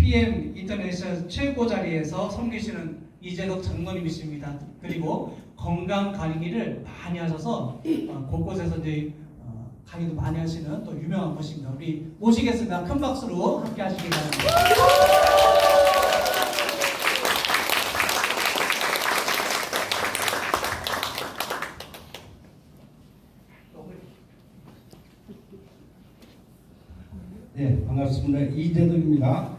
PM 인터내셔널 최고 자리에서 섬기시는 이재덕 장로님이십니다. 그리고 건강 강의를 많이 하셔서 곳곳에서 이제 강의도 많이 하시는 또 유명한 분입니다. 우리 모시겠습니다. 큰 박수로 함께 하시기 바랍니다. 네, 반갑습니다. 이재덕입니다.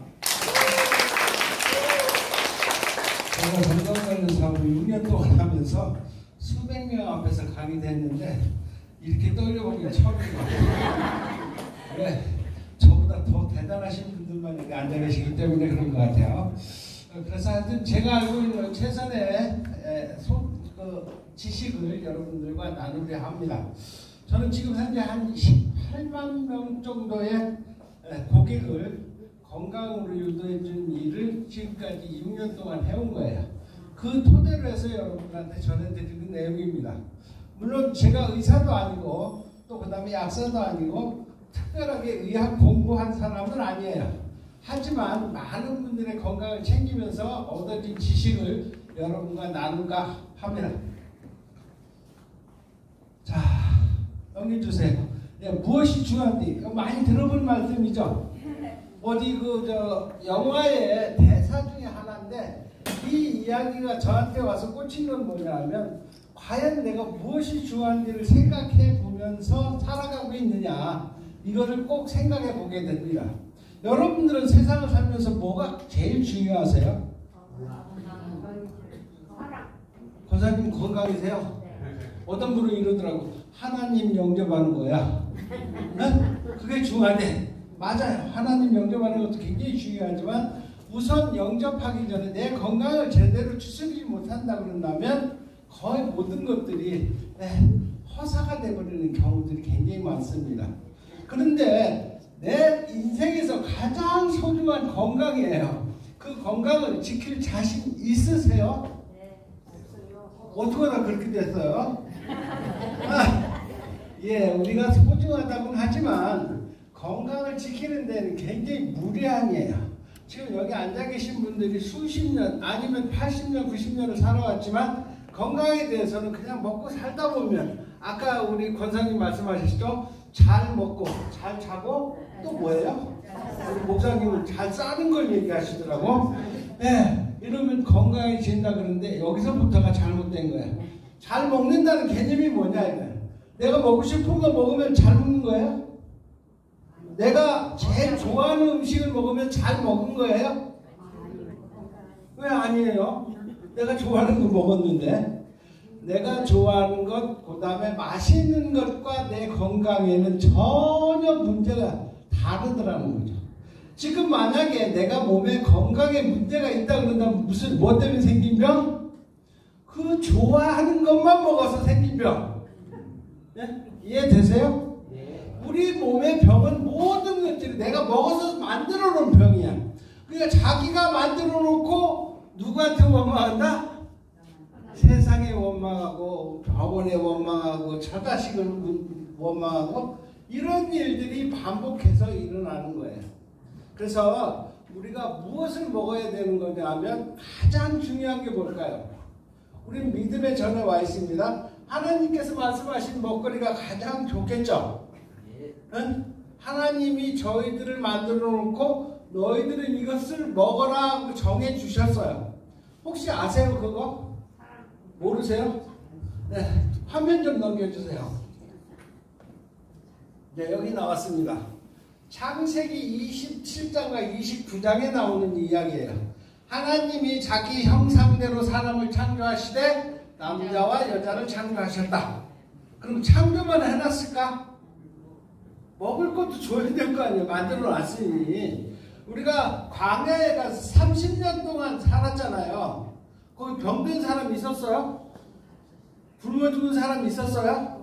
제가 건강관련 사업을 6년 동안 하면서 수백 명 앞에서 강의도 했는데 이렇게 떨려보기가 처음이에요. 네, 저보다 더 대단하신 분들만 여기 앉아 계시기 때문에 그런 것 같아요. 그래서 하여튼 제가 알고 있는 최선의 지식을 여러분들과 나누려 합니다. 저는 지금 현재 한 18만 명 정도의 고객을 건강으로 유도해 준 일을 지금까지 6년 동안 해온 거예요. 그 토대로 해서 여러분한테 전해드리는 내용입니다. 물론 제가 의사도 아니고 또 그 다음에 약사도 아니고 특별하게 의학 공부한 사람은 아니에요. 하지만 많은 분들의 건강을 챙기면서 얻어진 지식을 여러분과 나눌까 합니다. 자, 넘겨주세요. 네, 무엇이 중요한지 많이 들어본 말씀이죠. 어디 영화의 대사 중에 하나인데 이 이야기가 저한테 와서 꽂힌 건 뭐냐면 과연 내가 무엇이 중요한지를 생각해 보면서 살아가고 있느냐, 이거를 꼭 생각해 보게 됩니다. 여러분들은 세상을 살면서 뭐가 제일 중요하세요? 권사님 건강이세요? 어떤 분은 이러더라고. 하나님 영접하는 거야. 네? 그게 중요하대. 맞아요. 하나님 영접하는 것도 굉장히 중요하지만 우선 영접하기 전에 내 건강을 제대로 추스리지 못한다 그런다면 거의 모든 것들이 허사가 되어버리는 경우들이 굉장히 많습니다. 그런데 내 인생에서 가장 소중한 건강이에요. 그 건강을 지킬 자신 있으세요? 어떡하나 그렇게 됐어요? 예, 우리가 소중하다고는 하지만 건강을 지키는 데는 굉장히 무리함이에요. 지금 여기 앉아 계신 분들이 수십 년 아니면 80년, 90년을 살아왔지만 건강에 대해서는 그냥 먹고 살다 보면 아까 우리 권사님 말씀하셨죠? 잘 먹고 잘 자고 또 뭐예요? 우리 목사님은 잘 싸는 걸 얘기하시더라고. 네, 이러면 건강해진다 그러는데 여기서부터가 잘못된 거예요. 잘 먹는다는 개념이 뭐냐 이거예요. 내가 먹고 싶은 거 먹으면 잘 먹는 거예요? 내가 제일 좋아하는 음식을 먹으면 잘 먹은 거예요? 왜 아니에요? 내가 좋아하는 거 먹었는데 내가 좋아하는 것, 그 다음에 맛있는 것과 내 건강에는 전혀 문제가 다르더라는 거죠. 지금 만약에 내가 몸에 건강에 문제가 있다 그런다면 뭐 때문에 생긴 병? 그 좋아하는 것만 먹어서 생긴 병. 네? 이해되세요? 우리 몸의 병은 모든 것들이 내가 먹어서 만들어 놓은 병이야. 그러니까 자기가 만들어 놓고 누구한테 원망한다? 세상에 원망하고 병원에 원망하고 처자식을 원망하고 이런 일들이 반복해서 일어나는 거예요. 그래서 우리가 무엇을 먹어야 되는 거냐 하면 가장 중요한 게 뭘까요? 우리는 믿음의 전에 와 있습니다. 하나님께서 말씀하신 먹거리가 가장 좋겠죠? 응? 하나님이 저희들을 만들어 놓고 너희들은 이것을 먹어라 정해 주셨어요. 혹시 아세요 그거? 모르세요? 네, 화면 좀 넘겨주세요. 네, 여기 나왔습니다. 창세기 27장과 29장에 나오는 이야기예요. 하나님이 자기 형상대로 사람을 창조하시되 남자와 여자를 창조하셨다. 그럼 창조만 해놨을까? 먹을 것도 줘야 될 거 아니에요. 만들어 놨으니. 우리가 광야에 가서 30년 동안 살았잖아요. 거기 병든 사람 있었어요? 굶어 죽은 사람 있었어요?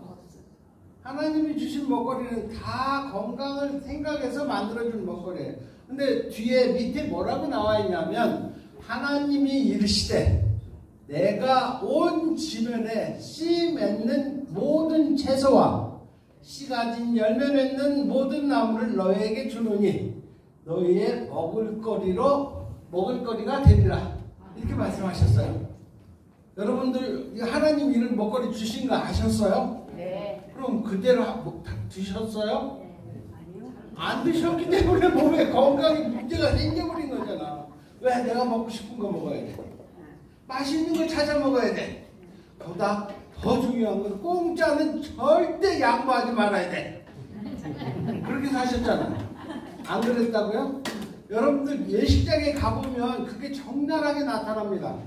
하나님이 주신 먹거리는 다 건강을 생각해서 만들어준 먹거리예요. 근데 뒤에 밑에 뭐라고 나와 있냐면 하나님이 이르시되 내가 온 지면에 씨 맺는 모든 채소와 씨 가진 열매 맺는 모든 나무를 너에게 주노니 너희의 먹을거리가 되리라. 이렇게 말씀하셨어요. 여러분들 하나님 이런 먹거리 주신 거 아셨어요? 네. 그럼 그대로 드셨어요? 안 드셨기 때문에 몸에 건강에 문제가 생겨버린 거잖아. 왜? 내가 먹고 싶은 거 먹어야 돼. 맛있는 거 찾아 먹어야 돼. 보다 더 중요한 건 공짜는 절대 양보하지 말아야 돼. 그렇게 사셨잖아요. 안 그랬다고요? 여러분들 예식장에 가보면 그게 적나라하게 나타납니다.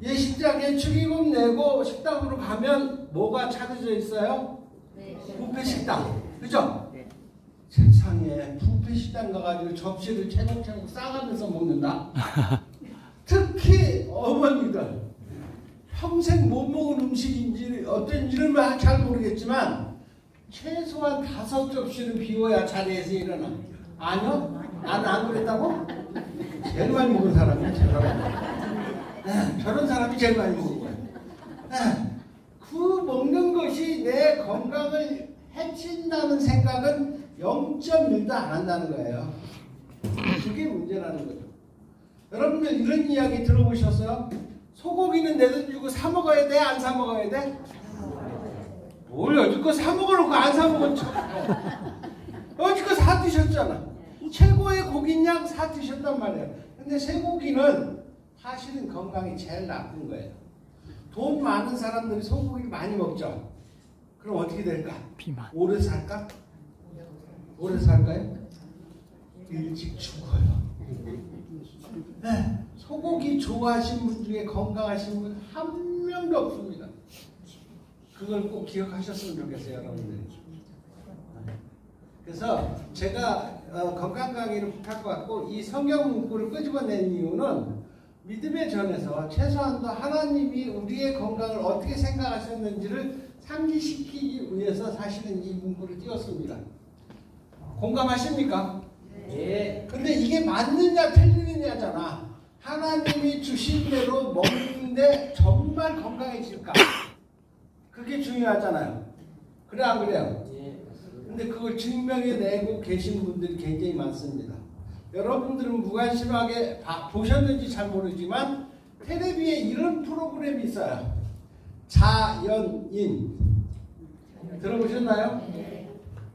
예식장에 축의금 내고 식당으로 가면 뭐가 차려져 있어요? 뷔페 식당. 그죠? 세상에 뷔페 식당 가가지고 접시를 채곡채곡 싸가면서 먹는다. 특히 어머니들 평생 못 먹은 음식인지 어떤지는 잘 모르겠지만 최소한 5접시는 비워야 자리에서 일어나. 아니요? 나는 안 그랬다고? 제일 많이 먹은 사람이야. 저런 사람이 제일 많이 먹은 거야. 그 먹는 것이 내 건강을 해친다는 생각은 0.1도 안 한다는 거예요. 그게 문제라는 거죠. 여러분들 이런 이야기 들어보셨어요? 소고기는 내 돈 주고 사 먹어야 돼? 안 사 먹어야 돼? 뭘 여지껏 사 먹어놓고 안 사 먹었죠. 여지껏 사 드셨잖아. 최고의 고깃냥 사 드셨단 말이에요. 근데 쇠고기는 사실은 건강이 제일 나쁜 거예요. 돈 많은 사람들이 소고기를 많이 먹죠. 그럼 어떻게 될까? 오래 살까? 오래 살까요? 일찍 죽어요. 네, 소고기 좋아하시는 분 중에 건강하신 분 한 명도 없습니다. 그걸 꼭 기억하셨으면 좋겠어요, 여러분들. 그래서 제가 건강 강의를 부탁 받고 이 성경 문구를 끄집어낸 이유는 믿음의 전에서 최소한도 하나님이 우리의 건강을 어떻게 생각하셨는지를 상기시키기 위해서 사실은 이 문구를 띄웠습니다. 공감하십니까? 예. 근데 이게 맞느냐 틀리느냐잖아. 하나님이 주신 대로 먹는데 정말 건강해질까? 그게 중요하잖아요. 그래 안 그래요? 근데 그걸 증명해내고 계신 분들이 굉장히 많습니다. 여러분들은 무관심하게 보셨는지 잘 모르지만 텔레비에 이런 프로그램이 있어요. 자연인. 들어보셨나요?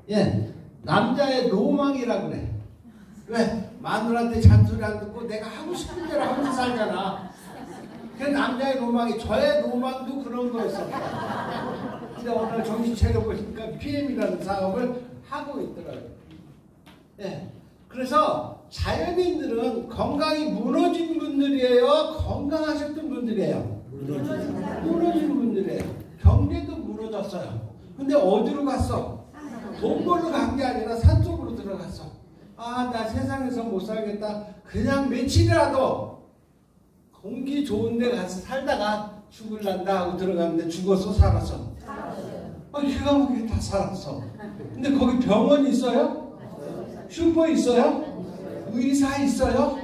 예. 남자의 로망이라 그래. 왜? 마누라한테 잔소리 안 듣고 내가 하고 싶은 대로 하면서 살잖아. 그 남자의 로망이, 저의 로망도 그런 거였어요. 근데 오늘 정신차려 보니까 PM이라는 사업을 하고 있더라고요. 예. 그래서 자연인들은 건강이 무너진 분들이에요? 건강하셨던 분들이에요? 무너진 분들이에요. 경제도 무너졌어요. 근데 어디로 갔어? 돈 벌러 간 게 아니라 산속으로 들어갔어. 아, 나 세상에서 못 살겠다. 그냥 며칠이라도 공기 좋은 데 가서 살다가 죽을란다 하고 들어갔는데 죽었어, 살았어? 기가 막히게 다 살았어. 근데 거기 병원 있어요? 슈퍼 있어요? 의사 있어요?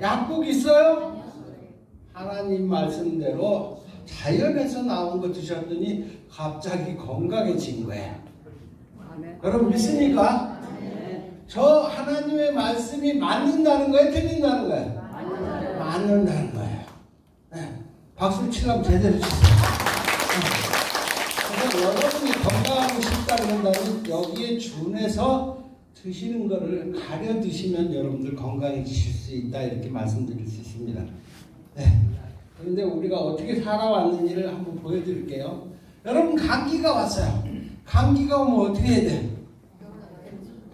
약국 있어요? 하나님 말씀대로 자연에서 나온 거 드셨더니 갑자기 건강해진 거예요. 여러분 믿습니까? 저 하나님의 말씀이 맞는다는 거예요? 틀린다는 거예요? 맞는다는 거예요. 네. 박수 치려면 제대로 치세요. 그래서 여러분이 건강하고 싶다 그런다면 여기에 준해서 드시는 거를 가려 드시면 여러분들 건강해지실 수 있다 이렇게 말씀드릴 수 있습니다. 네. 그런데 우리가 어떻게 살아왔는지를 한번 보여드릴게요. 여러분 감기가 왔어요. 감기가 오면 어떻게 해야 돼?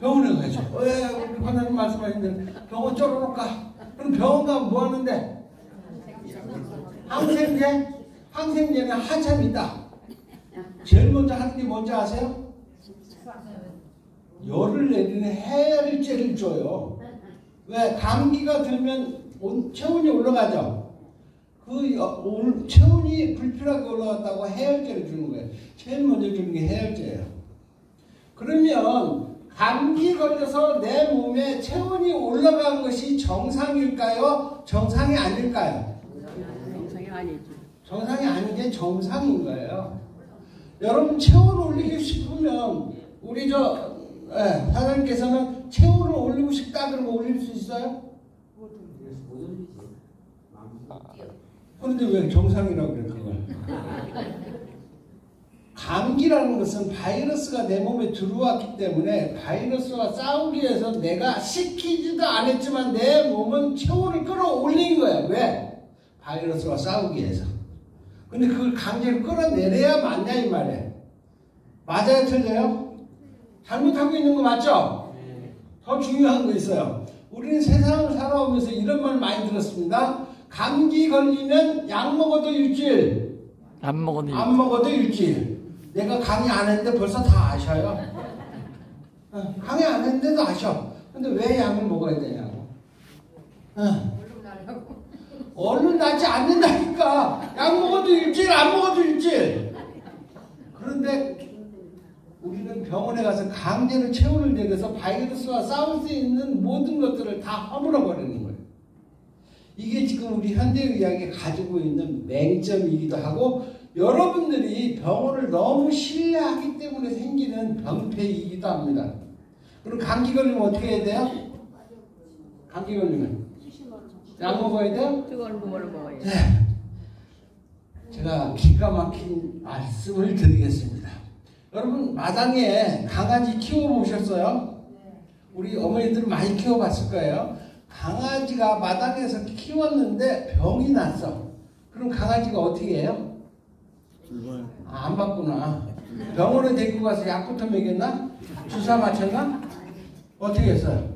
병원에 가죠. 왜 우리 하나님 말씀하신 대로 병원 쪼르륵 가. 그럼 병원 가면 뭐 하는데? 항생제? 항생제는 한참 있다. 제일 먼저 하는 게 뭔지 아세요? 열을 내리는 해열제를 줘요. 왜? 감기가 들면 체온이 올라가죠. 그 체온이 불필요하게 올라갔다고 해열제를 주는 거예요. 제일 먼저 주는 게 해열제예요. 그러면 감기 걸려서 내 몸에 체온이 올라간 것이 정상일까요? 정상이 아닐까요? 정상이 아니죠. 정상이 아닌 게 정상인 거예요. 여러분 체온 올리고 싶으면 우리 사장님께서는 체온을 올리고 싶다 그러고 올릴 수 있어요? 그런데 왜 정상이라고 그래 그걸? 감기라는 것은 바이러스가 내 몸에 들어왔기 때문에 바이러스와 싸우기 위해서 내가 시키지도 않았지만 내 몸은 체온을 끌어올린 거야. 왜? 바이러스와 싸우기 위해서. 근데 그걸 강제로 끌어내려야 맞냐 이 말이에요. 맞아요? 틀려요? 잘못하고 있는 거 맞죠? 더 중요한 거 있어요. 우리는 세상을 살아오면서 이런 말 많이 들었습니다. 감기 걸리면 약 먹어도 일주일, 안 먹어도 일주일. 내가 강의 안 했는데 벌써 다 아셔요. 강의 안 했는데도 아셔. 근데 왜 약을 먹어야 되냐고. 얼른 낫지 않는다니까. 약 먹어도 일주일, 안 먹어도 일주일. 그런데 우리는 병원에 가서 강제로 체온을 내려서 바이러스와 싸울 수 있는 모든 것들을 다 허물어 버리는 거예요. 이게 지금 우리 현대의학이 가지고 있는 맹점이기도 하고, 여러분들이 병원을 너무 신뢰하기 때문에 생기는 병폐이기도 합니다. 그럼 감기 걸리면 어떻게 해야 돼요? 감기 걸리면 약 먹어야 돼요? 뜨거운 물 먹어야 돼요. 제가 기가 막힌 말씀을 드리겠습니다. 여러분 마당에 강아지 키워보셨어요? 우리 어머니들 많이 키워봤을 거예요. 강아지가 마당에서 키웠는데 병이 났어. 그럼 강아지가 어떻게 해요? 안 봤구나. 병원에 데리고 가서 약부터 먹였나? 주사 맞췄나? 어떻게 했어요?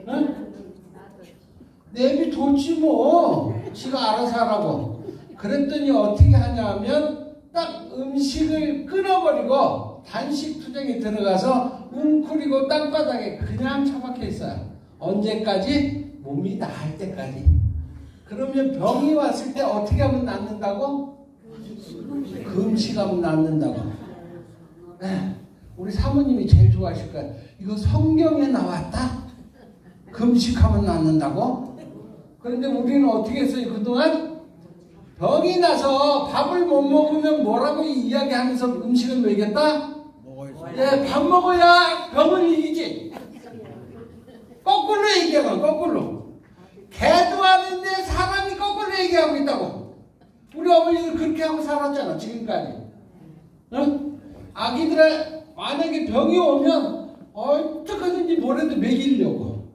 응? 내비뒀지 뭐. 지가 알아서 하라고. 그랬더니 어떻게 하냐면 딱 음식을 끊어버리고 단식 투쟁에 들어가서 웅크리고 땅바닥에 그냥 처박혀 있어요. 언제까지? 몸이 나을 때까지. 그러면 병이 왔을 때 어떻게 하면 낫는다고? 금식하면 낫는다고. 우리 사모님이 제일 좋아하실 거예요. 이거 성경에 나왔다? 금식하면 낫는다고? 그런데 우리는 어떻게 했어요 그동안? 병이 나서 밥을 못 먹으면 뭐라고 이야기하면서 음식을 먹였다? 네, 밥 먹어야 병을 이기지. 거꾸로 얘기하면 거꾸로. 개도 하는데 사람이 거꾸로 얘기하고 있다고. 우리 어머니들 그렇게 하고 살았잖아 지금까지. 응? 아기들의 만약에 병이 오면 어떻게든지 뭐라도 먹이려고.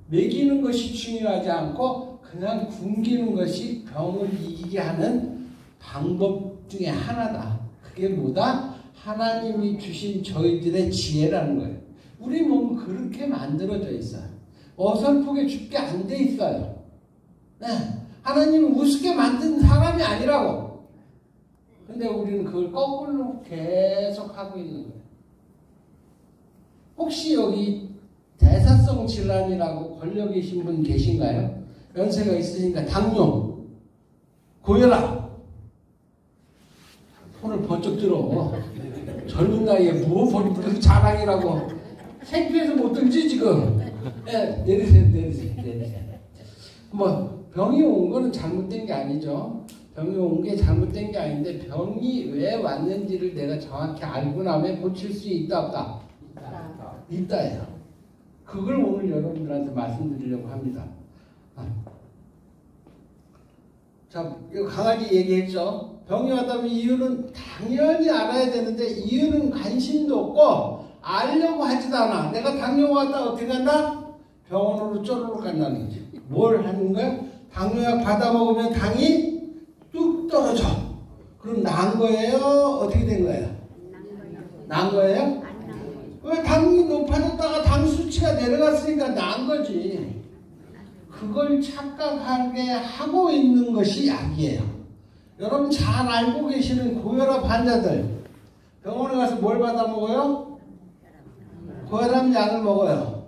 먹이는 것이 중요하지 않고 그냥 굶기는 것이 병을 이기게 하는 방법 중에 하나다. 그게 뭐다? 하나님이 주신 저희들의 지혜라는 거예요. 우리 몸은 그렇게 만들어져 있어요. 어설프게 죽게 안 돼 있어요. 네. 하나님은 우습게 만든 사람이 아니라고. 근데 우리는 그걸 거꾸로 계속 하고 있는 거예요. 혹시 여기 대사성 질환이라고 걸려 계신 분 계신가요? 연세가 있으니까 당뇨, 고혈압. 손을 번쩍 들어. 젊은 나이에 뭐 그 자랑이라고. 창피해서 못 들지 지금. 네, 내리세요. 뭐 병이 온 거는 잘못된 게 아니죠. 병이 온 게 잘못된 게 아닌데 병이 왜 왔는지를 내가 정확히 알고 나면 고칠 수 있다 없다? 있다예요. 그걸 오늘 여러분들한테 말씀드리려고 합니다. 자, 이거 강아지 얘기했죠. 병이 왔다면 이유는 당연히 알아야 되는데 이유는 관심도 없고 알려고 하지도 않아. 내가 당뇨 왔다 어떻게 간다? 병원으로 쪼르륵 간다는 거지. 뭘 하는 거야? 당뇨약 받아 먹으면 당이 뚝 떨어져. 그럼 난 거예요? 어떻게 된 거예요? 난 거예요? 왜 당이 높아졌다가 당 수치가 내려갔으니까 난 거지. 그걸 착각하게 하고 있는 것이 약이에요. 여러분 잘 알고 계시는 고혈압 환자들 병원에 가서 뭘 받아 먹어요? 고혈압 약을 먹어요.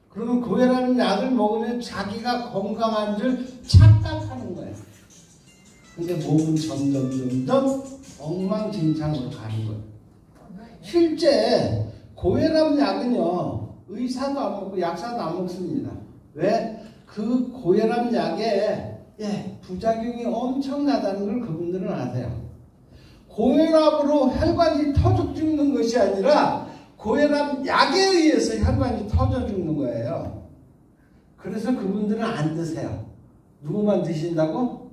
그러면 고혈압 약을 먹으면 자기가 건강한 줄 착각하는 거예요. 근데 몸은 점점 엉망진창으로 가는 거예요. 실제 고혈압 약은요, 의사도 안 먹고 약사도 안 먹습니다. 왜? 그 고혈압 약에 부작용이 엄청나다는 걸 그분들은 아세요. 고혈압으로 혈관이 터져 죽는 것이 아니라 고혈압 약에 의해서 혈관이 터져 죽는 거예요. 그래서 그분들은 안 드세요. 누구만 드신다고?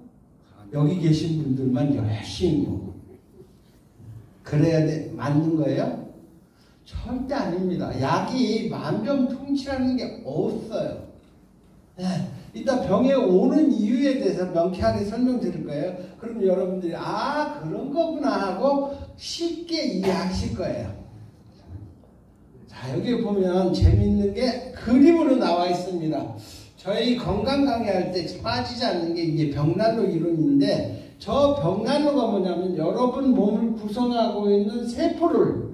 여기 계신 분들만 열심히 먹고. 그래야 맞는 거예요? 절대 아닙니다. 약이 만병통치라는 게 없어요. 네. 이따 병에 오는 이유에 대해서 명쾌하게 설명드릴 거예요. 그럼 여러분들이 그런 거구나 하고 쉽게 이해하실 거예요. 자, 여기 보면 재밌는 게 그림으로 나와 있습니다. 저희 건강 강의할 때 빠지지 않는 게 이게 벽난로 이론인데, 저 벽난로가 뭐냐면 여러분 몸을 구성하고 있는 세포를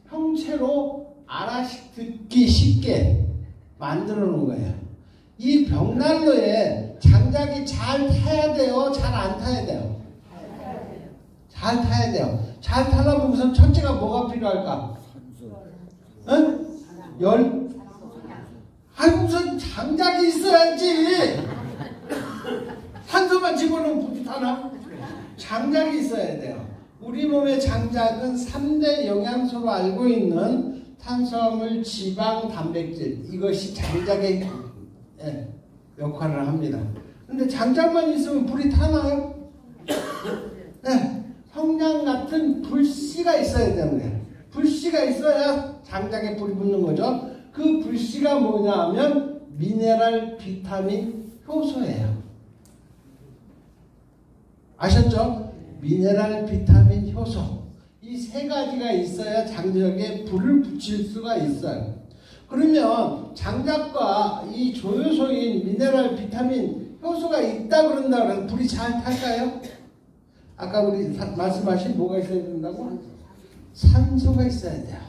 형체로 알아듣기 쉽게 만들어 놓은 거예요. 이 벽난로에 장작이 잘 타야 돼요? 잘 안 타야 돼요? 잘 타야 돼요. 잘 타려면 우선 첫째가 뭐가 필요할까? 응? 열? 우선 장작이 있어야지. 산소만 집어넣으면 불이 타나? 장작이 있어야 돼요. 우리 몸의 장작은 3대 영양소로 알고 있는 탄수화물, 지방, 단백질, 이것이 장작의 역할을 합니다. 근데 장작만 있으면 불이 타나요? 네, 성냥 같은 불씨가 있어야 되는데, 불씨가 있어야 장작에 불이 붙는 거죠. 그 불씨가 뭐냐 하면 미네랄, 비타민, 효소예요. 아셨죠? 미네랄, 비타민, 효소. 이 세 가지가 있어야 장작에 불을 붙일 수가 있어요. 그러면 장작과 이 조효소인 미네랄, 비타민, 효소가 있다 그런다 그러면 불이 잘 탈까요? 아까 우리 말씀하신 뭐가 있어야 된다고? 산소가 있어야 돼요.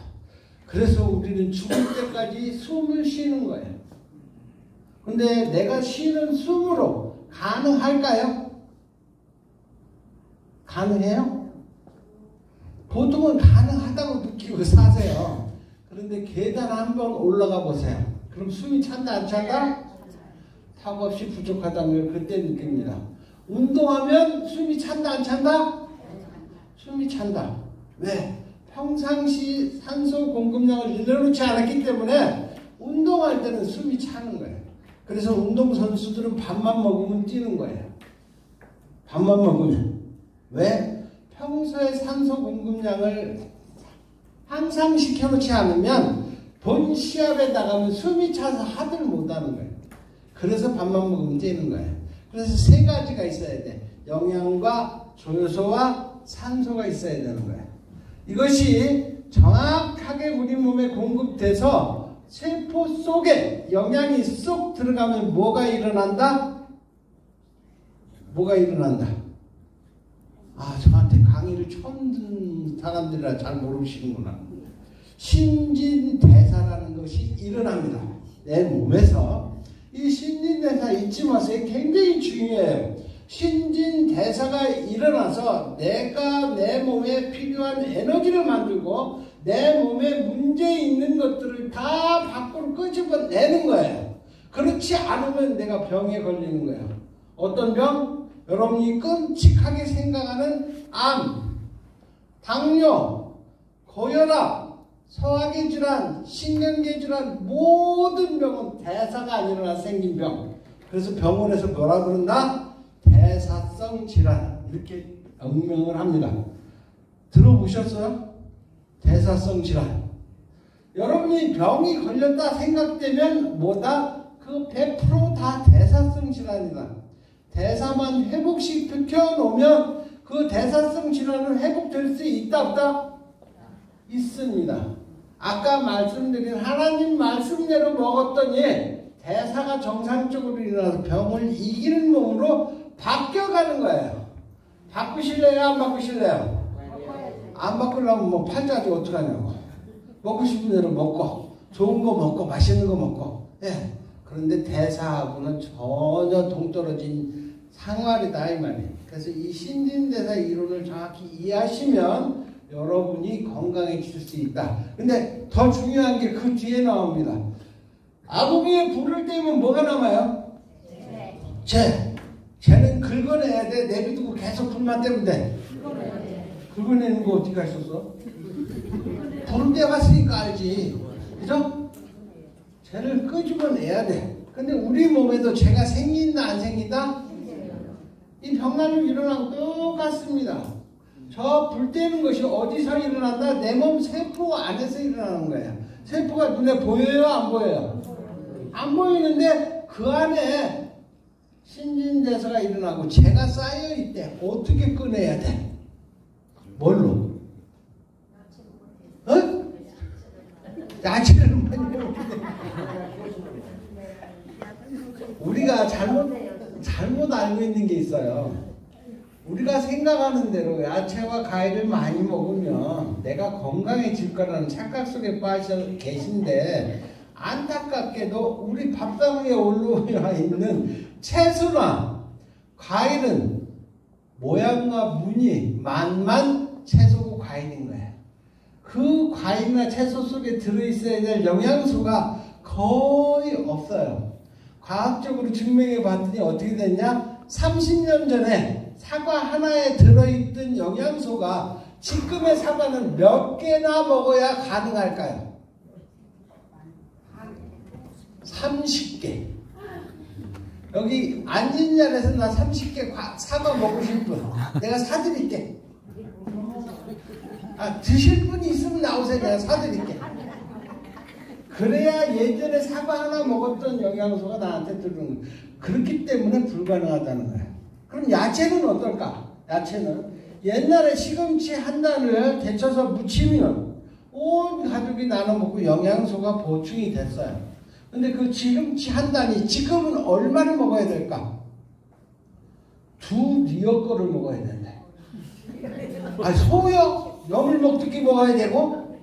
그래서 우리는 죽을 때까지 숨을 쉬는 거예요. 근데 내가 쉬는 숨으로 가능할까요? 가능해요? 보통은 가능하다고 느끼고 사세요. 그런데 계단 한번 올라가 보세요. 그럼 숨이 찬다 안 찬다? 턱없이 부족하다는 걸 그때 느낍니다. 운동하면 숨이 찬다 안 찬다? 숨이 찬다. 왜? 평상시 산소 공급량을 늘려놓지 않았기 때문에 운동할 때는 숨이 차는 거예요. 그래서 운동선수들은 밥만 먹으면 뛰는 거예요. 밥만 먹으면. 왜? 평소에 산소 공급량을 항상 시켜놓지 않으면 본 시합에 나가면 숨이 차서 하들 못하는 거예요. 그래서 밥만 먹으면 뛰는 거예요. 그래서 세 가지가 있어야 돼. 영양과 조효소와 산소가 있어야 되는 거예요. 이것이 정확하게 우리 몸에 공급돼서 세포 속에 영양이 쏙 들어가면 뭐가 일어난다? 뭐가 일어난다? 저한테 강의를 처음 듣는 사람들이라 잘 모르시는구나. 신진대사라는 것이 일어납니다. 내 몸에서. 이 신진대사 잊지 마세요. 굉장히 중요해요. 신진대사가 일어나서 내가 내 몸에 필요한 에너지를 만들고 내 몸에 문제 있는 것들을 다 밖으로 끄집어내는 거예요. 그렇지 않으면 내가 병에 걸리는 거예요. 어떤 병? 여러분이 끔찍하게 생각하는 암, 당뇨, 고혈압, 소화기 질환, 신경계 질환, 모든 병은 대사가 안 일어나 생긴 병. 그래서 병원에서 뭐라 그런다? 대사성 질환, 이렇게 명명을 합니다. 들어보셨어요? 대사성 질환. 여러분이 병이 걸렸다 생각되면 뭐다? 그 100% 다 대사성 질환이다. 대사만 회복시켜 놓으면 그 대사성 질환은 회복될 수 있다 없다? 있습니다. 아까 말씀드린 하나님 말씀대로 먹었더니 대사가 정상적으로 일어나서 병을 이기는 몸으로 바뀌어가는 거예요. 바꾸실래요? 안 바꾸실래요? 안 바꾸려면 뭐 팔자지 어떡하냐고. 먹고 싶은 대로 먹고 좋은 거 먹고 맛있는 거 먹고. 예. 그런데 대사하고는 전혀 동떨어진 상활이다 이 말이에요. 그래서 이 신진대사 이론을 정확히 이해하시면 여러분이 건강해질 수 있다. 근데 더 중요한 게 그 뒤에 나옵니다. 아궁이에 불을 떼면 뭐가 남아요? 쟤는 긁어내야 돼. 내비두고 계속 불만 떼면 돼. 긁어내는 거 어떻게 하셨어? 부른데 왔으니까 알지. 그죠? 죄를 끄집어내야 돼. 근데 우리 몸에도 죄가 생긴다 안 생긴다? 이 병나는 일어나고 똑같습니다. 저 불 때는 것이 어디서 일어난다? 내 몸 세포 안에서 일어나는 거예요. 세포가 눈에 보여요? 안 보여요? 안 보이는데 그 안에 신진대사가 일어나고 죄가 쌓여있대. 어떻게 꺼내야 돼? 뭘로? 어? 야채를 많이 먹는데 우리가 잘못 알고 있는 게 있어요. 우리가 생각하는 대로 야채와 과일을 많이 먹으면 내가 건강해질 거라는 착각 속에 빠져 계신데, 안타깝게도 우리 밥상 위에 올라와 있는 채소나 과일은 모양과 무늬 만만 채소고 과일인 거예요. 그 과일이나 채소 속에 들어있어야 될 영양소가 거의 없어요. 과학적으로 증명해 봤더니 어떻게 됐냐? 30년 전에 사과 하나에 들어있던 영양소가 지금의 사과는 몇 개나 먹어야 가능할까요? 30개. 여기 앉은 자리에서 나 30개 사과 먹으실 분 내가 사드릴게. 드실 분이 있으면 나오세요. 내가 사드릴게. 그래야 예전에 사과 하나 먹었던 영양소가 나한테 들어오는 거예요. 그렇기 때문에 불가능하다는 거예요. 그럼 야채는 어떨까? 야채는 옛날에 시금치 한 단을 데쳐서 무치면 온 가족이 나눠 먹고 영양소가 보충이 됐어요. 근데 그 시금치 한 단이 지금은 얼마를 먹어야 될까? 2리어 거를 먹어야 된대. 소요? 염을 먹듯이 먹어야 되고?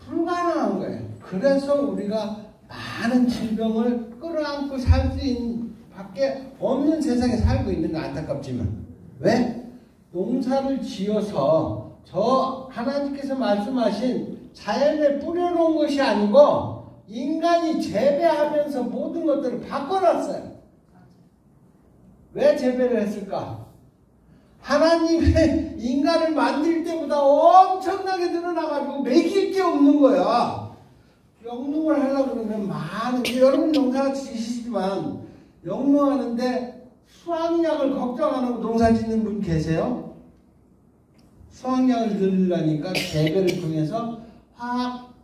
불가능한 거예요. 그래서 우리가 많은 질병을 끌어안고 살 수 있는 밖에 없는 세상에 살고 있는 거 안타깝지만. 왜? 농사를 지어서 저 하나님께서 말씀하신 자연에 뿌려놓은 것이 아니고 인간이 재배하면서 모든 것들을 바꿔놨어요. 왜 재배를 했을까? 하나님의 인간을 만들 때보다 엄청나게 늘어나가지고 먹일 게 없는 거야. 영농을 하려고 그러면 많은, 여러분 농사 지시지만 영농하는데 수확량을 걱정 안 하고 농사 짓는 분 계세요? 수확량을 늘리려니까 재배를 통해서 화학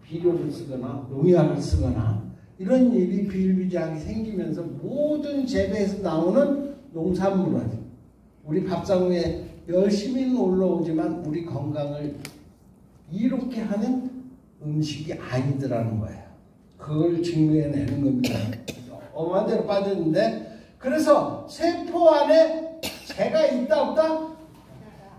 비료를 쓰거나 농약을 쓰거나 이런 일이 비일비재하게 생기면서 모든 재배에서 나오는 농산물은 우리 밥상 위에 열심히는 올라오지만 우리 건강을 이롭게 하는 음식이 아니더라는 거예요. 그걸 증명해내는 겁니다. 엄한 대로 빠졌는데, 그래서 세포 안에 죄가 있다 없다?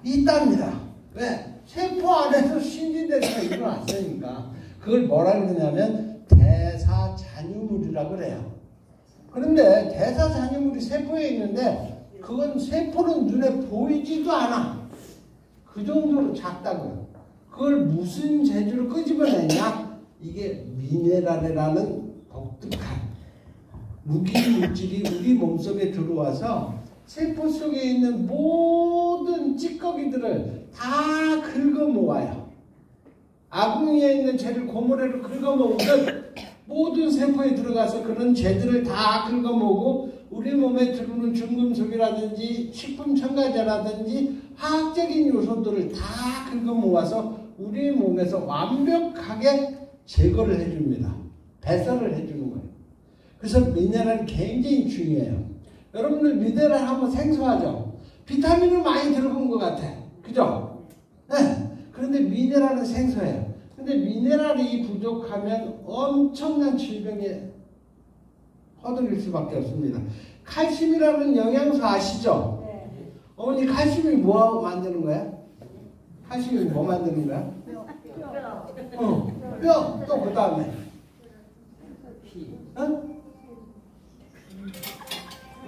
있답니다. 왜? 세포 안에서 신진대사가 일어났으니까. 그걸 뭐라 그러냐면 대사잔유물이라고 그래요. 그런데 대사잔유물이 세포에 있는데 그건 세포는 눈에 보이지도 않아. 그 정도로 작다고요. 그걸 무슨 재주로 끄집어내냐? 이게 미네랄이라는 독특한 무기물질이 우리 몸속에 들어와서 세포 속에 있는 모든 찌꺼기들을 다 긁어 모아요. 아궁이에 있는 재를 고무래로 긁어 모으면 모든 세포에 들어가서 그런 재들을 다 긁어 모으고 우리 몸에 들어오는 중금속이라든지 식품 첨가제라든지 화학적인 요소들을 다 긁어 모아서 우리 몸에서 완벽하게 제거를 해줍니다. 배설을 해주는 거예요. 그래서 미네랄이 굉장히 중요해요. 여러분들 미네랄 하면 생소하죠? 비타민은 많이 들어본 것 같아. 그죠? 네. 그런데 미네랄은 생소해요. 근데 미네랄이 부족하면 엄청난 질병에 허들릴 수밖에 없습니다. 칼슘이라는 영양소 아시죠? 네. 어머니 칼슘이 뭐 만드는 거야? 칼슘이 뭐 만드는 거야? 뼈. 또 그 다음에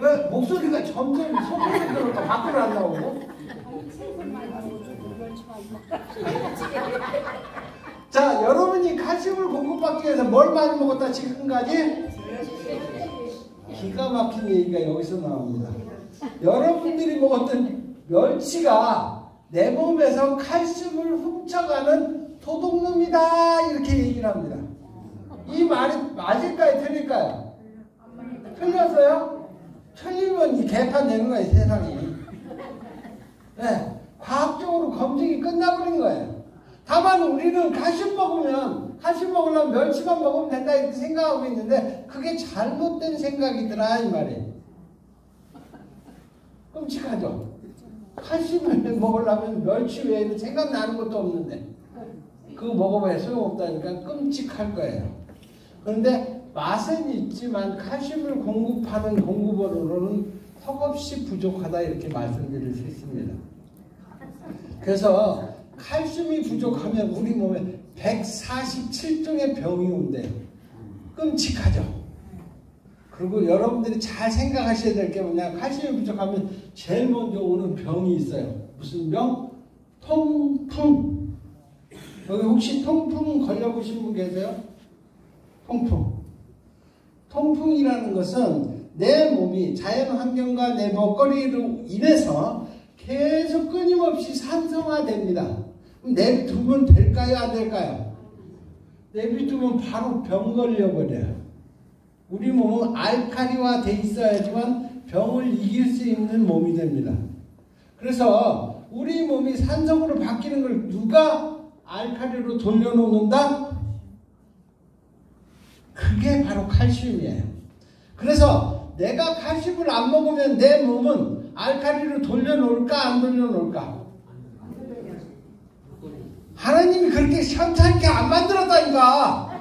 왜 목소리가 점점 소문이 들어가 밖으로 안 나오고? 자, 여러분이 칼슘을 공급받기 위해서 뭘 많이 먹었다 지금까지? 기가 막힌 얘기가 여기서 나옵니다. 여러분들이 먹었던 멸치가 내 몸에서 칼슘을 훔쳐가는 도둑놈이다 이렇게 얘기를 합니다. 이 말이 맞을까요? 틀릴까요? 틀렸어요? 틀리면 이 개판 되는 거예요, 세상이. 네, 과학적으로 검증이 끝나버린 거예요. 다만 우리는 칼슘 먹으려면 멸치만 먹으면 된다 이렇게 생각하고 있는데 그게 잘못된 생각이더라 이 말이에요. 끔찍하죠? 칼슘을 먹으려면 멸치 외에는 생각나는 것도 없는데 그거 먹어봐야 소용없다니까 끔찍할 거예요. 그런데 맛은 있지만 칼슘을 공급하는 공급원으로는 턱없이 부족하다 이렇게 말씀드릴 수 있습니다. 그래서 칼슘이 부족하면 우리 몸에 147종의 병이 온대요. 끔찍하죠. 그리고 여러분들이 잘 생각하셔야 될 게 뭐냐, 칼슘이 부족하면 제일 먼저 오는 병이 있어요. 무슨 병? 통풍. 여기 혹시 통풍 걸려보신 분 계세요? 통풍. 통풍이라는 것은 내 몸이 자연환경과 내 먹거리로 인해서 계속 끊임없이 산성화됩니다. 그럼 내비두면 될까요? 안 될까요? 내비두면 바로 병 걸려버려요. 우리 몸은 알칼리화 돼 있어야지만 병을 이길 수 있는 몸이 됩니다. 그래서 우리 몸이 산성으로 바뀌는 걸 누가 알칼리로 돌려놓는다? 그게 바로 칼슘이에요. 그래서 내가 칼슘을 안 먹으면 내 몸은 알칼리로 돌려놓을까 안 돌려놓을까? 하나님이 그렇게 현찮게 안 만들었다니까.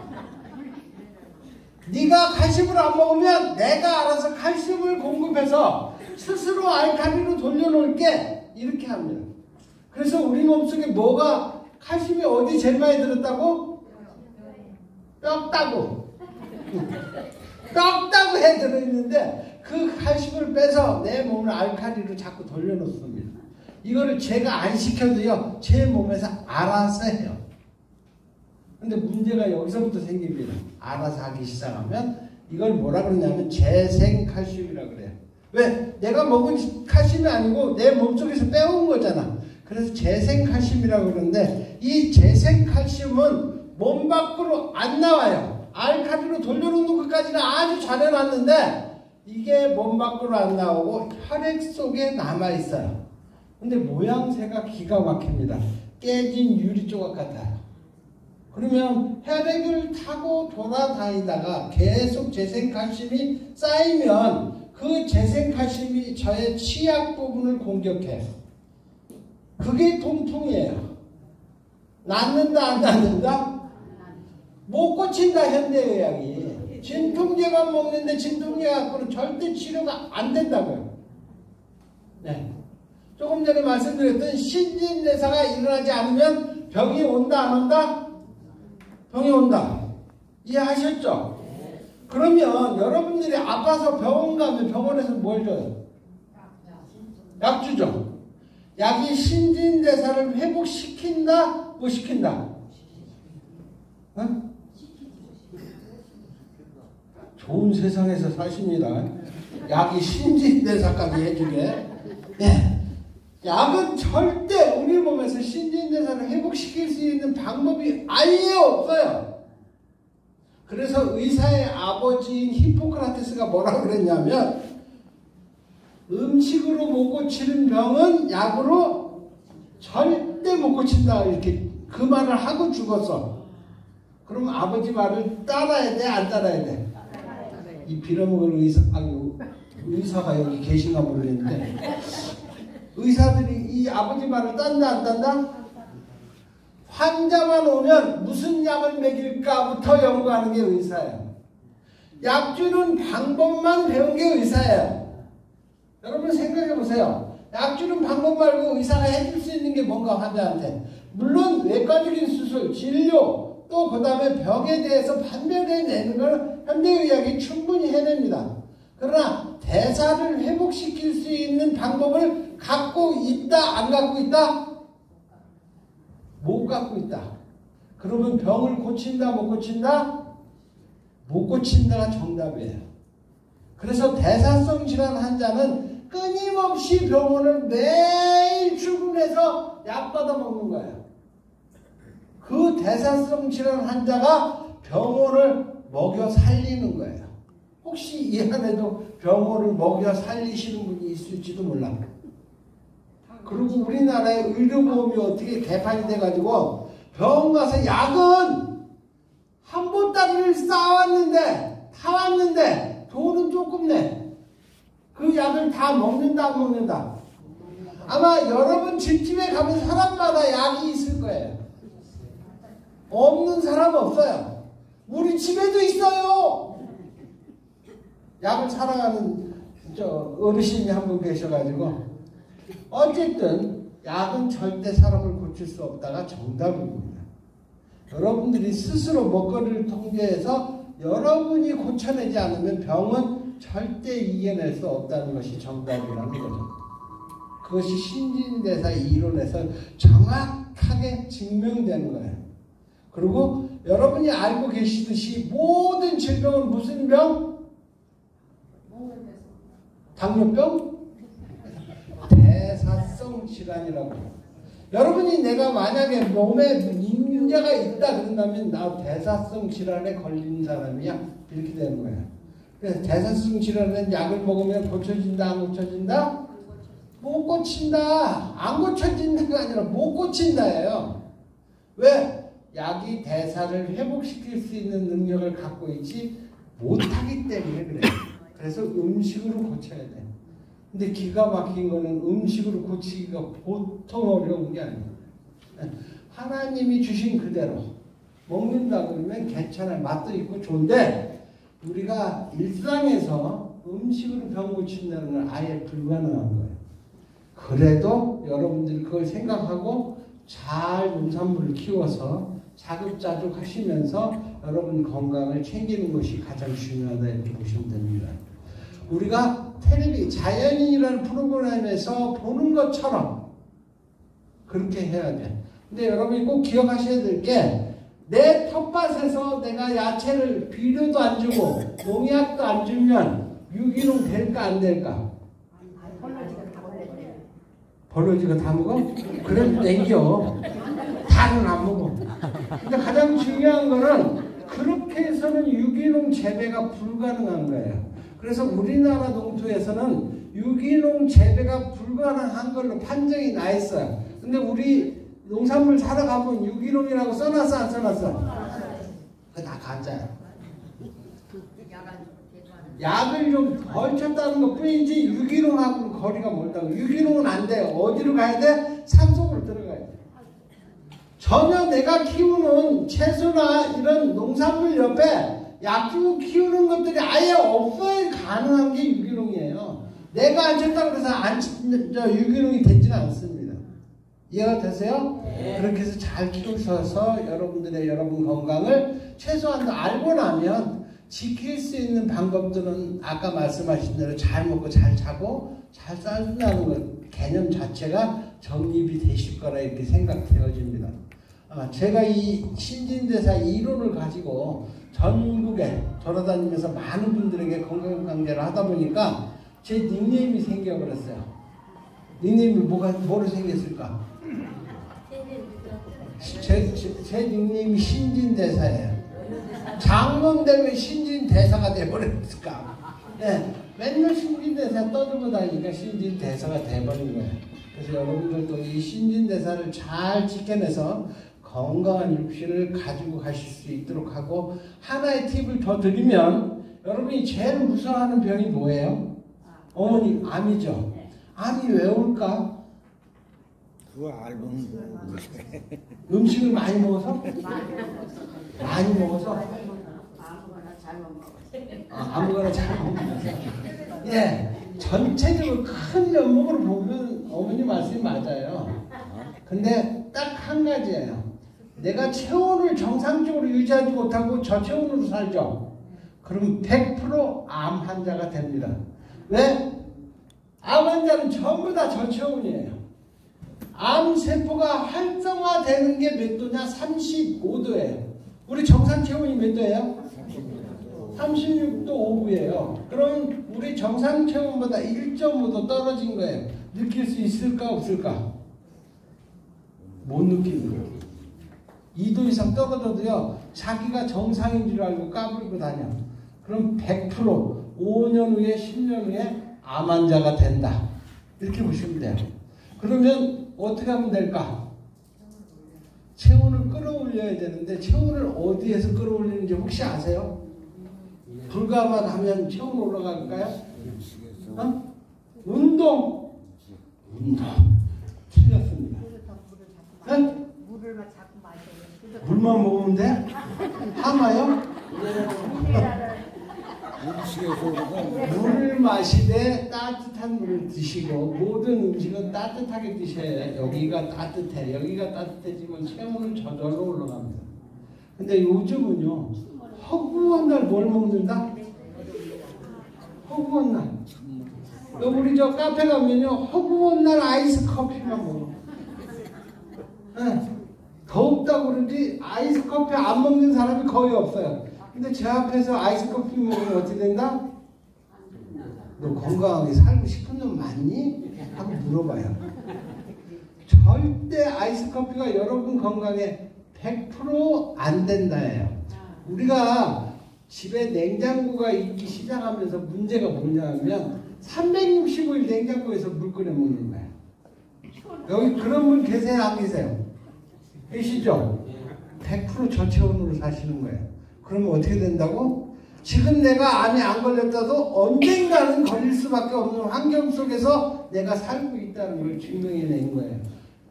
네가 칼슘을 안 먹으면 내가 알아서 칼슘을 공급해서 스스로 알칼리로 돌려놓을게 이렇게 합니다. 그래서 우리 몸속에 뭐가 칼슘이 어디 제일 많이 들었다고? 뼈다구. 뼈다구에 들어있는데 그 칼슘을 빼서 내 몸을 알칼리로 자꾸 돌려놓습니다. 이거를 제가 안 시켜도요 제 몸에서 알아서 해요. 근데 문제가 여기서부터 생깁니다. 알아서 하기 시작하면 이걸 뭐라 그러냐면 재생칼슘이라고 그래요. 왜? 내가 먹은 칼슘이 아니고 내 몸속에서 빼온 거잖아. 그래서 재생칼슘이라고 그러는데 이 재생칼슘은 몸 밖으로 안 나와요. 알칼리로 돌려놓는 것까지는 아주 잘해놨는데 이게 몸 밖으로 안 나오고 혈액 속에 남아있어요. 근데 모양새가 기가 막힙니다. 깨진 유리 조각 같아요. 그러면 혈액을 타고 돌아다니다가 계속 재생칼슘이 쌓이면 그 재생칼슘이 저의 치약 부분을 공격해요. 그게 통풍이에요. 낫는다 안 낫는다? 못 고친다 현대의학이. 진통제만 먹는데 진통제 갖고는 절대 치료가 안 된다고요. 네. 조금 전에 말씀드렸던 신진대사가 일어나지 않으면 병이 온다 안 온다? 병이 온다. 이해하셨죠? 그러면 여러분들이 아파서 병원 가면 병원에서 뭘 줘요? 약 주죠. 약이 신진대사를 회복시킨다? 못 시킨다? 어? 좋은 세상에서 사십니다. 약이 신진대사까지 해주게. 네. 약은 절대 우리 몸에서 신진대사를 회복시킬 수 있는 방법이 아예 없어요. 그래서 의사의 아버지인 히포크라테스가 뭐라 그랬냐면 음식으로 못 고치는 병은 약으로 절대 못 고친다 이렇게 그 말을 하고 죽었어. 그럼 아버지 말을 따라야 돼? 안 따라야 돼? 이 빌어먹을 의사가 여기 계신가 모르겠는데 의사들이 이 아버지 말을 딴다 안 딴다? 환자만 오면 무슨 약을 먹일까부터 연구하는 게 의사예요. 약 주는 방법만 배운 게 의사예요. 여러분 생각해 보세요. 약 주는 방법 말고 의사가 해줄 수 있는 게 뭔가 환자한테. 물론 외과적인 수술, 진료, 또 그 다음에 병에 대해서 판별해내는 걸 현대의학이 충분히 해냅니다. 그러나 대사를 회복시킬 수 있는 방법을 갖고 있다 안 갖고 있다? 못 갖고 있다. 그러면 병을 고친다 못 고친다? 못 고친다가 정답이에요. 그래서 대사성 질환 환자는 끊임없이 병원을 매일 출근해서 약 받아 먹는 거예요. 그 대사성 질환 환자가 병원을 먹여 살리는 거예요. 혹시 이 안에도 병원을 먹여 살리시는 분이 있을지도 몰라. 그리고 우리나라의 의료보험이 어떻게 개판이 돼가지고 병원 가서 약은 한 보따리를 쌓아왔는데 타왔는데 돈은 조금 내. 그 약을 다 먹는다 안 먹는다. 아마 여러분 집집에 가면 사람마다 약이 있을 거예요. 없는 사람 없어요. 우리 집에도 있어요. 약을 사러 가는 어르신이 한 분 계셔가지고 어쨌든 약은 절대 사람을 고칠 수 없다가 정답입니다. 여러분들이 스스로 먹거리를 통제해서 여러분이 고쳐내지 않으면 병은 절대 이겨낼 수 없다는 것이 정답이라는 거죠. 그것이 신진대사 이론에서 정확하게 증명되는 거예요. 그리고 여러분이 알고 계시듯이 모든 질병은 무슨 병? 당뇨병? 대사성 질환이라고. 여러분이 내가 만약에 몸에 문제가 있다 그런다면 나 대사성 질환에 걸린 사람이야. 이렇게 되는 거예요. 그래서 대사성 질환은 약을 먹으면 고쳐진다 안 고쳐진다? 못 고친다. 안 고쳐진다가 아니라 못 고친다예요. 왜? 약이 대사를 회복시킬 수 있는 능력을 갖고 있지 못하기 때문에 그래요. 그래서 음식으로 고쳐야 돼. 근데 기가 막힌 거는 음식으로 고치기가 보통 어려운 게 아니에요. 하나님이 주신 그대로 먹는다 그러면 괜찮아요. 맛도 있고 좋은데 우리가 일상에서 음식으로 병 고친다는 건 아예 불가능한 거예요. 그래도 여러분들이 그걸 생각하고 잘 농산물을 키워서 자급자족 하시면서 여러분 건강을 챙기는 것이 가장 중요하다 이렇게 보시면 됩니다. 우리가 자연인이라는 프로그램에서 보는 것처럼 그렇게 해야 돼. 근데 여러분이 꼭 기억하셔야 될 게 내 텃밭에서 내가 야채를 비료도 안 주고 농약도 안 주면 유기농 될까 안 될까? 벌러지가 다 먹어? 그럼 땡겨. 다는 안 먹어. 근데 가장 중요한 거는 그렇게 해서는 유기농 재배가 불가능한 거예요. 그래서 우리나라 농토에서는 유기농 재배가 불가능한 걸로 판정이 나 있어요. 근데 우리 농산물 사러 가면 유기농이라고 써놨어 안 써놨어? 그거 다 가짜야. 약을 좀 덜 쳤다는 것 뿐이지 유기농하고는 거리가 멀다고. 유기농은 안 돼요. 어디로 가야 돼? 산속으로 들어가야 돼. 전혀 내가 키우는 채소나 이런 농산물 옆에 약 주고 키우는 것들이 아예 없어야 가능한 게 유기농이에요. 내가 안 쳤다고 해서 유기농이 되지는 않습니다. 이해가 되세요? 네. 그렇게 해서 잘 키우셔서 여러분 건강을 최소한 알고 나면 지킬 수 있는 방법들은 아까 말씀하신 대로 잘 먹고 잘 자고 잘 산다는 것 개념 자체가 정립이 되실 거라 이렇게 생각되어집니다. 제가 이 신진대사 이론을 가지고 전국에 돌아다니면서 많은 분들에게 건강 강좌를 하다 보니까 제 닉네임이 생겨버렸어요. 닉네임이 뭐로 생겼을까? 제 닉네임이 신진대사예요. 장롱되면 신진대사가 돼버렸을까? 네, 맨날 신진대사 떠들고 다니니까 신진대사가 돼버린 거예요. 그래서 여러분들도 이 신진대사를 잘 지켜내서 건강한 육신을 가지고 가실 수 있도록 하고, 하나의 팁을 더 드리면 여러분이 제일 무서워하는 병이 뭐예요? 어머니, 암이죠. 암이 왜 올까? 그거 알고 음식을 많이 먹어서? 많이 먹어서? 아무거나 잘못 먹어서. 아무거나 잘못 먹어서. 예, 전체적으로 큰 면목으로 보면 어머니 말씀이 맞아요. 근데 딱 한 가지예요. 내가 체온을 정상적으로 유지하지 못하고 저체온으로 살죠. 그럼 100% 암 환자가 됩니다. 왜? 암 환자는 전부 다 저체온이에요. 암세포가 활성화되는 게 몇 도냐? 35도예요. 우리 정상 체온이 몇 도예요? 36도 5분이에요. 그럼 우리 정상 체온보다 1.5도 떨어진 거예요. 느낄 수 있을까 없을까? 못 느끼는 거예요. 2도 이상 떨어져도요, 자기가 정상인 줄 알고 까불고 다녀. 그럼 100% 5년 후에 10년 후에 암 환자가 된다. 이렇게 보시면 돼요. 그러면 어떻게 하면 될까? 체온을 끌어올려야 되는데 체온을 어디에서 끌어올리는지 혹시 아세요? 불가만 하면 체온 올라갈까요? 어? 운동. 틀렸습니다. 네? 물을 자꾸 마셔요. 물만 먹으면 돼? 하마요? 물을 마시되 따뜻한 물을 드시고 모든 음식은 따뜻하게 드셔야 해요. 여기가 따뜻해. 여기가 따뜻해지면 체온은 저절로 올라갑니다. 근데 요즘은요, 허구한 날 뭘 먹는다? 허구한 날. 우리 저 카페 가면요, 허구한 날 아이스 커피만 먹어. 네. 더웁다고 그런지 아이스 커피 안 먹는 사람이 거의 없어요. 근데 제 앞에서 아이스 커피 먹으면 어떻게 된다? 너 건강하게 살고 싶은 놈 맞니? 하고 물어봐요. 절대 아이스 커피가 여러분 건강에 100% 안 된다예요. 우리가 집에 냉장고가 있기 시작하면서 문제가 뭐냐면 365일 냉장고에서 물 끓여 먹는 거예요. 여기 그런 분 계세요? 안 계세요? 계시죠? 100% 저체온으로 사시는 거예요. 그러면 어떻게 된다고? 지금 내가 암에 안 걸렸다도 언젠가는 걸릴 수밖에 없는 환경 속에서 내가 살고 있다는 걸 증명해낸 거예요.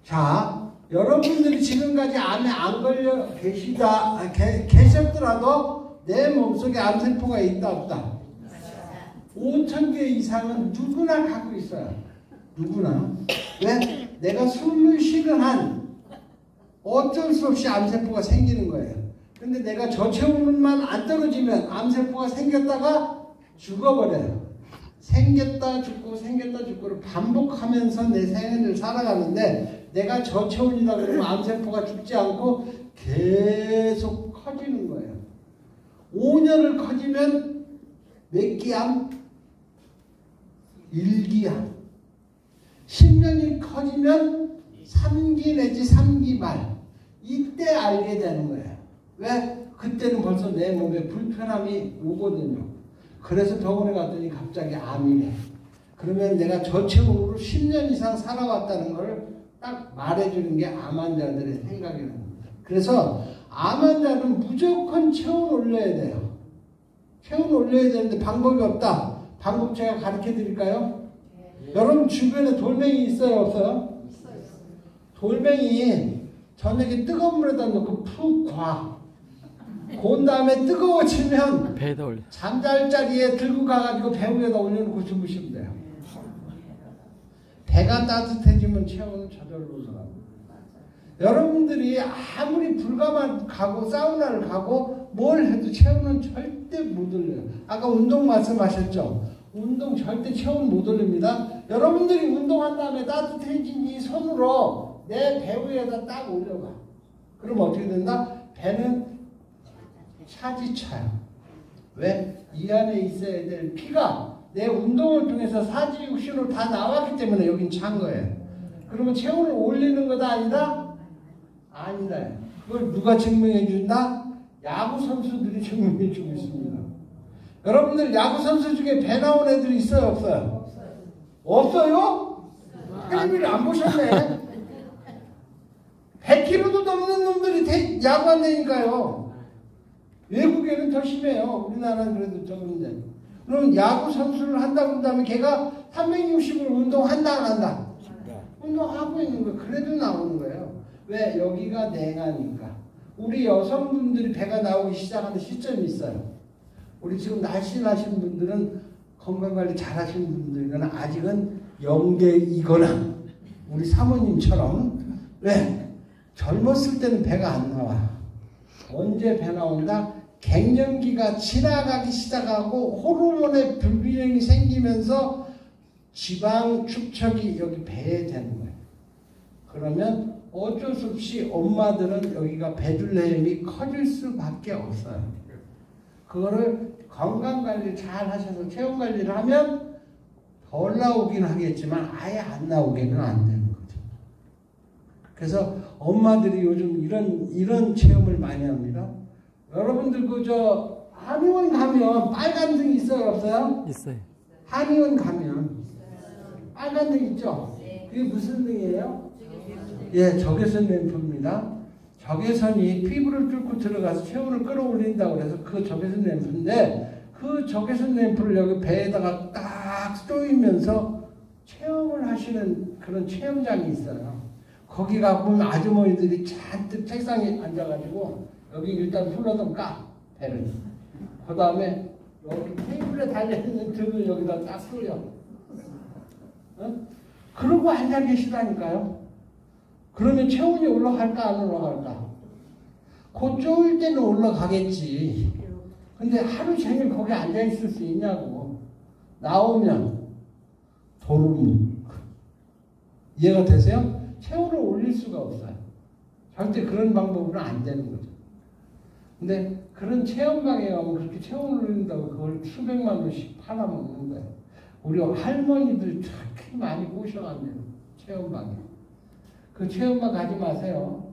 자, 여러분들이 지금까지 암에 안 걸려 계셨더라도 내 몸속에 암세포가 있다 없다? 5,000개 이상은 누구나 갖고 있어요. 누구나. 왜? 내가 숨을 쉬는 한 어쩔 수 없이 암세포가 생기는 거예요. 근데 내가 저체온만 안 떨어지면 암세포가 생겼다가 죽어버려요. 생겼다 죽고 생겼다 죽고를 반복하면서 내 생을 살아가는데 내가 저체온이다 그러면 암세포가 죽지 않고 계속 커지는 거예요. 5년을 커지면 몇 기암? 1기암. 10년이 커지면 3기 내지 3기 말. 이때 알게 되는 거예요. 왜? 그때는 벌써 내 몸에 불편함이 오거든요. 그래서 병원에 갔더니 갑자기 암이래. 그러면 내가 저체온으로 10년 이상 살아왔다는 걸 딱 말해주는 게 암 환자들의 생각이라는 겁니다. 그래서 암 환자는 무조건 체온 올려야 돼요. 체온 올려야 되는데 방법이 없다. 방법 제가 가르쳐 드릴까요? 여러분 주변에 돌멩이 있어요? 없어요? 돌멩이 저녁에 뜨거운 물에다 넣고 푹 과. 그 다음에 뜨거워지면 배에다 올려. 잠잘 자리에 들고 가가지고 배 위에다 올려놓고 주무시면 돼요. 배가 따뜻해지면 체온은 저절로 올라갑니다. 여러분들이 아무리 불가만 가고 사우나를 가고 뭘 해도 체온은 절대 못 올려요. 아까 운동 말씀하셨죠? 운동 절대 체온 못 올립니다. 여러분들이 운동한 다음에 따뜻해진 이 손으로 내 배 위에다 딱 올려봐. 그럼 어떻게 된다? 배는 사지차요. 왜? 이 안에 있어야 될 피가 내 운동을 통해서 사지육신으로 다 나왔기 때문에 여긴 찬 거예요. 그러면 체온을 올리는 거다 아니다? 아니다. 그걸 누가 증명해 준다? 야구 선수들이 증명해 주고 있습니다. 여러분들 야구 선수 중에 배 나온 애들이 있어요? 없어요? 없어요? 텔레비를 안 보셨네. 100kg도 넘는 놈들이 야구한다니까요. 외국에는 더 심해요. 우리나라는 그래도 적은데. 그럼 야구 선수를 한다고 한다면 걔가 360을 운동한다 안 한다? 운동하고 있는 거예요. 그래도 나오는 거예요. 왜? 여기가 냉하니까. 우리 여성분들이 배가 나오기 시작하는 시점이 있어요. 우리 지금 날씬하신 분들은 건강관리 잘하시는 분들은 아직은 영계이거나 우리 사모님처럼 왜? 젊었을 때는 배가 안 나와. 언제 배 나온다? 갱년기가 지나가기 시작하고 호르몬의 불균형이 생기면서 지방 축적이 여기 배에 되는 거예요. 그러면 어쩔 수 없이 엄마들은 여기가 배둘레임이 커질 수밖에 없어요. 그거를 건강관리 잘 하셔서 체온관리를 하면 덜 나오긴 하겠지만 아예 안 나오기는 안 되는 거죠. 그래서 엄마들이 요즘 이런 체험을 많이 합니다. 여러분들 그저 한의원 가면 빨간 등 있어요, 없어요? 있어요. 한의원 가면 빨간 등 있죠? 그게 무슨 등이에요? 예, 적외선 램프입니다. 적외선이 피부를 뚫고 들어가서 체온을 끌어올린다고 해서 그 적외선 램프인데 그 적외선 램프를 여기 배에다가 딱 쏘이면서 체험을 하시는 그런 체험장이 있어요. 거기 가보면 아주머니들이 잔뜩 책상에 앉아가지고 여기 일단 훌러덩 까 배를. 그 다음에 여기 테이블에 달려있는 등을 여기다 딱 쏘여. 어? 그러고 앉아 계시다니까요. 그러면 체온이 올라갈까 안 올라갈까? 곧 쪼일 때는 올라가겠지. 근데 하루 종일 거기 앉아 있을 수 있냐고. 나오면 도루묵. 이해가 되세요? 체온을 올릴 수가 없어요. 절대 그런 방법으로는 안 되는 거죠. 근데 그런 체험방에 가면 그렇게 체온을 올린다고 그걸 수백만 원씩 팔아먹는 거예요. 우리 할머니들 특히 많이 꼬셔가지고 체험방에. 그 체험방 가지 마세요.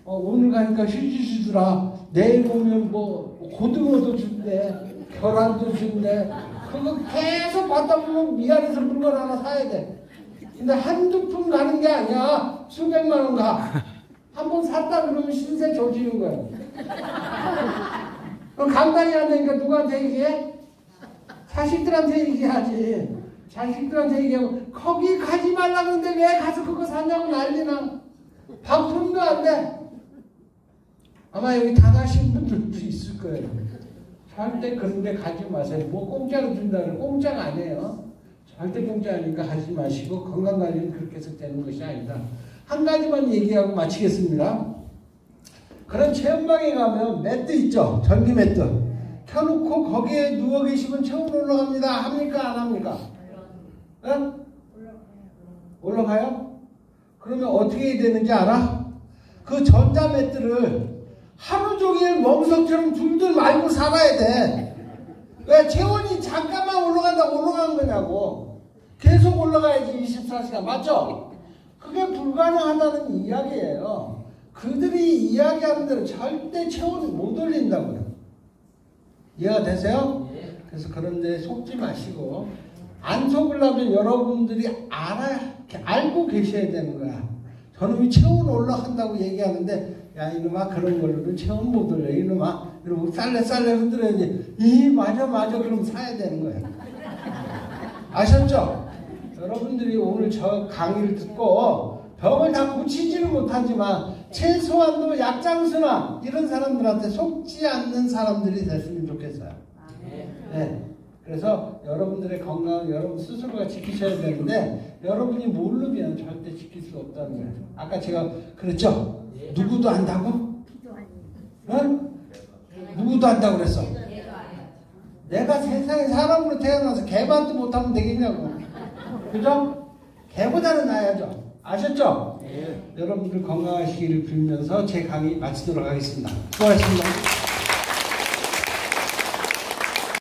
오늘 가니까 휴지주더라. 내일 오면 뭐 고등어도 준대. 계란도 준대. 그거 계속 받다 보면 미안해서 물건 하나 사야 돼. 근데 한두 푼 가는 게 아니야. 수백만 원 가. 한번 샀다 그러면 신세 조지는 거예요. 그럼 감당이 안 되니까 누구한테 얘기해? 자식들한테 얘기하지. 자식들한테 얘기하고 거기 가지 말라는데 왜 가서 그거 사냐고 난리나. 반품도 안 돼. 아마 여기 다 가신 분들도 있을 거예요. 절대 그런 데 가지 마세요. 뭐 공짜로 준다는 공짜가 아니에요. 절대 공짜 아니니까 하지 마시고 건강관리는 그렇게 해서 되는 것이 아니다. 한 가지만 얘기하고 마치겠습니다. 그런 체험방에 가면 매트 있죠? 전기 매트. 켜놓고 거기에 누워 계시면 체온 올라갑니다. 합니까? 안 합니까? 응? 올라가요? 그러면 어떻게 해야 되는지 알아? 그 전자 매트를 하루 종일 멍석처럼 둘둘 말고 살아야 돼. 왜? 체온이 잠깐만 올라간다고 올라간 거냐고. 계속 올라가야지 24시간. 맞죠? 그게 불가능하다는 이야기예요. 그들이 이야기하는 대로 절대 체온을 못 올린다고요. 이해가 되세요? 그래서 그런 데 속지 마시고 안 속으려면 여러분들이 알고 계셔야 되는 거야. 저놈이 체온 올라간다고 얘기하는데 야 이놈아 그런 걸로는 체온 못 올려 이놈아 이러고 쌀래 흔들어야지. 맞아 그럼 사야 되는 거야. 아셨죠? 여러분들이 오늘 저 강의를 듣고 병을 다 고치지는 못하지만 최소한도 약장수나 이런 사람들한테 속지 않는 사람들이 됐으면 좋겠어요. 네. 그래서 여러분들의 건강은 여러분 스스로가 지키셔야 되는데 여러분이 모르면 절대 지킬 수 없다는 거예요. 아까 제가 그랬죠? 누구도 안다고? 응? 누구도 안다고 그랬어? 내가 세상에 사람으로 태어나서 개만도 못하면 되겠냐고. 그죠? 개보다는 나아야죠. 아셨죠? 여러분들 건강하시기를 빌면서 제 강의 마치도록 하겠습니다. 수고하셨습니다.